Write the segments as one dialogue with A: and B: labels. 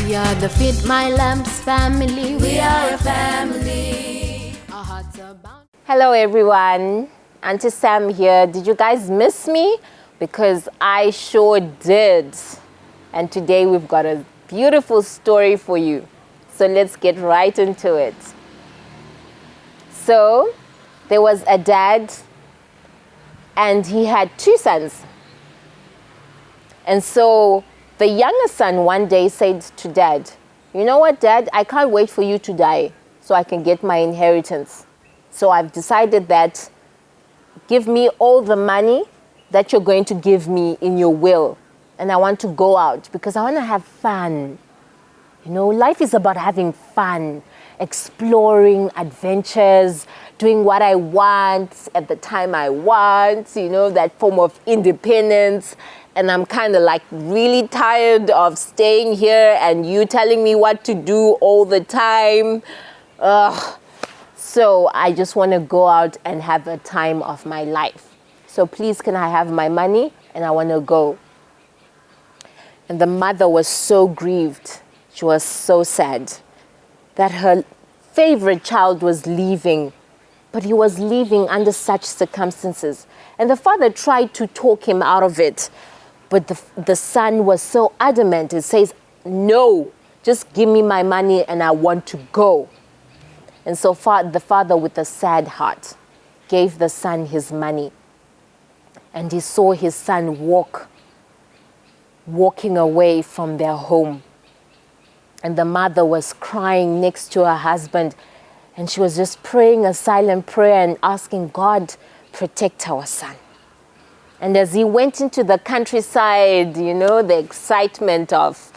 A: We are the Feed My Lambs family. We are a family. Our hearts are bound.
B: Hello everyone, Auntie Sam here. Did you guys miss me? Because I sure did. And today we've got a beautiful story for you. So let's get right into it. So there was a dad and he had two sons. And so the younger son one day said to dad, "You know what, Dad? I can't wait for you to die so I can get my inheritance. So I've decided that give me all the money that you're going to give me in your will. And I want to go out because I want to have fun. You know, life is about having fun, exploring adventures, doing what I want at the time I want, you know, that form of independence. And I'm kind of like really tired of staying here and you telling me what to do all the time. So I just want to go out and have a time of my life. So please, can I have my money? And I want to go." And the mother was so grieved. She was so sad that her favorite child was leaving, but he was leaving under such circumstances. And the father tried to talk him out of it, but the son was so adamant. He says, "No, just give me my money and I want to go." And so the father, with a sad heart, gave the son his money. And he saw his son walking away from their home. And the mother was crying next to her husband. And she was just praying a silent prayer and asking God, protect our son. And as he went into the countryside, you know, the excitement of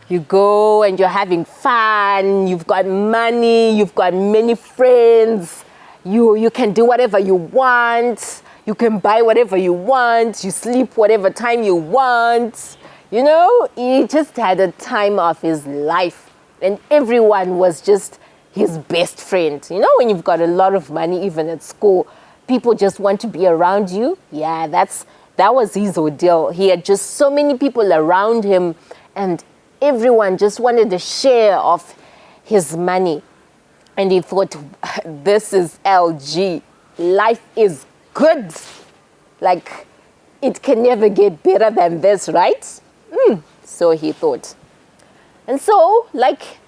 B: you go and you're having fun, you've got money, you've got many friends, you can do whatever you want, you can buy whatever you want, you sleep whatever time you want. You know, he just had a time of his life and everyone was just his best friend. You know, when you've got a lot of money, even at school, people just want to be around you. Yeah, that was his ordeal. He had just so many people around him and everyone just wanted a share of his money. And he thought, this is LG. Life is good. Like, it can never get better than this, right? So he thought. And so, like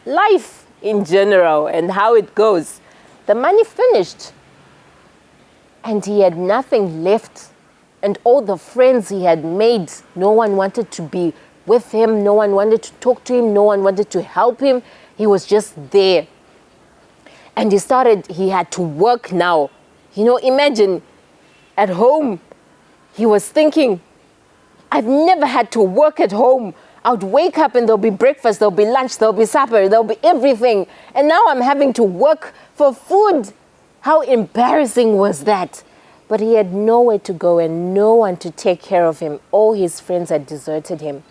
B: life in general and how it goes, the money finished. And he had nothing left. And all the friends he had made, no one wanted to be with him. No one wanted to talk to him. No one wanted to help him. He was just there. And he had to work now. You know, imagine at home, he was thinking, I've never had to work at home. I would wake up and there'll be breakfast, there'll be lunch, there'll be supper, there'll be everything. And now I'm having to work for food. How embarrassing was that? But he had nowhere to go and no one to take care of him. All his friends had deserted him.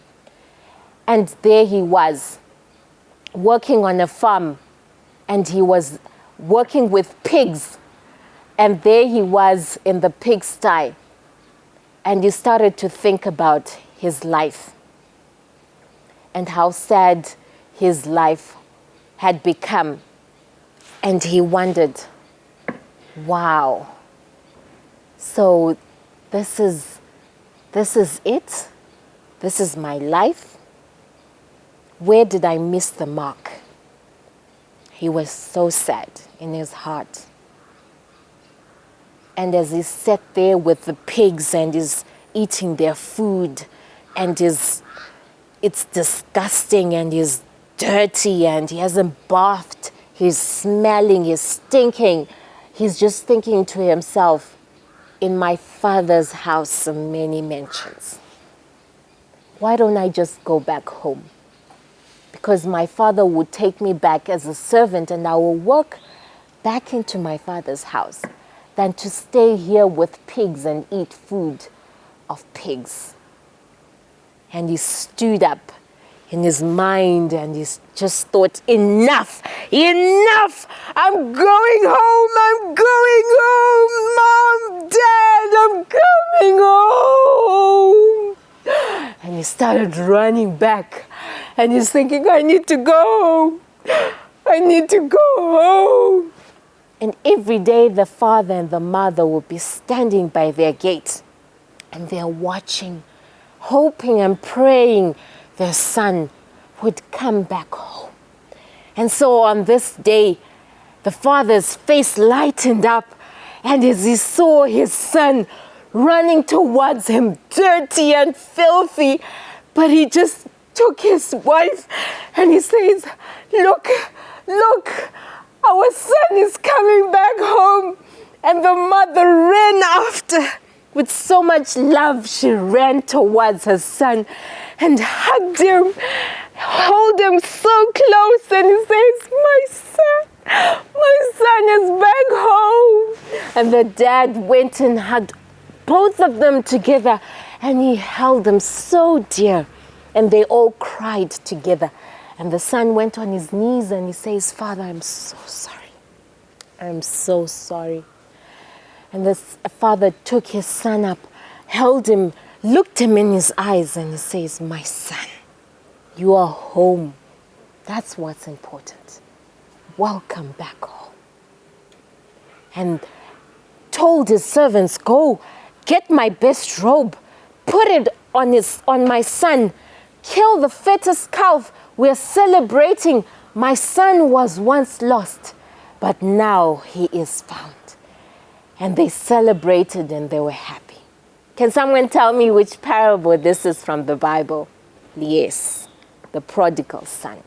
B: And there he was, working on a farm. And he was working with pigs. And there he was in the pigsty. And he started to think about his life and how sad his life had become. And he wondered, wow, so this is it? This is my life? Where did I miss the mark? He was so sad in his heart. And as he sat there with the pigs and is eating their food and it's disgusting and is dirty and he hasn't bathed, he's smelling, he's stinking. He's just thinking to himself, in my father's house are many mansions. Why don't I just go back home? Because my father would take me back as a servant and I will walk back into my father's house than to stay here with pigs and eat food of pigs. And he stood up in his mind and he just thought, enough, I'm going home, Mom, Dad, I'm coming home. And he started running back And he's thinking, I need to go home. I need to go home. And every day the father and the mother will be standing by their gate and they're watching, hoping and praying their son would come back home. And so on this day, the father's face lightened up, and as he saw his son running towards him, dirty and filthy, but he just took his wife and he says, look, our son is coming back home. And the mother ran after. With so much love, she ran towards her son and hugged him, held him so close, and he says, my son is back home. And the dad went and hugged both of them together, and he held them so dear, and they all cried together. And the son went on his knees and he says, Father, I'm so sorry. I'm so sorry. And the father took his son up, held him, looked him in his eyes, and he says, my son, you are home. That's what's important. Welcome back home. And told his servants, go, get my best robe, put it on my son, kill the fattest calf. We're celebrating. My son was once lost, but now he is found. And they celebrated and they were happy. Can someone tell me which parable this is from the Bible? Yes, the prodigal son.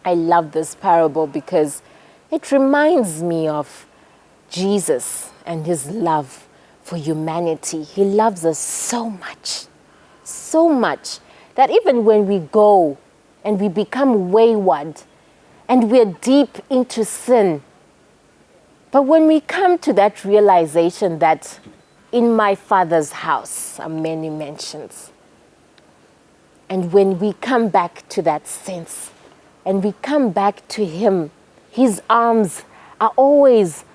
B: I love this parable because it reminds me of Jesus and his love for humanity. He loves us so much that even when we go and we become wayward and we're deep into sin, but when we come to that realization that in my Father's house are many mansions, and when we come back to that sense and we come back to him, his arms are always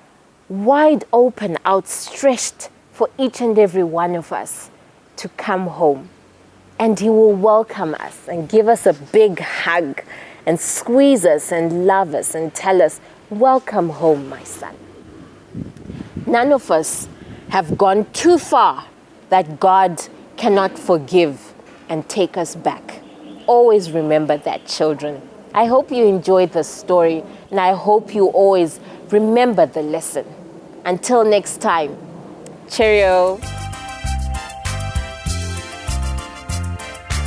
B: wide open, outstretched for each and every one of us to come home. And he will welcome us and give us a big hug and squeeze us and love us and tell us, welcome home, my son. None of us have gone too far that God cannot forgive and take us back. Always remember that, children. I hope you enjoyed the story, and I hope you always remember the lesson. Until next time, cheerio.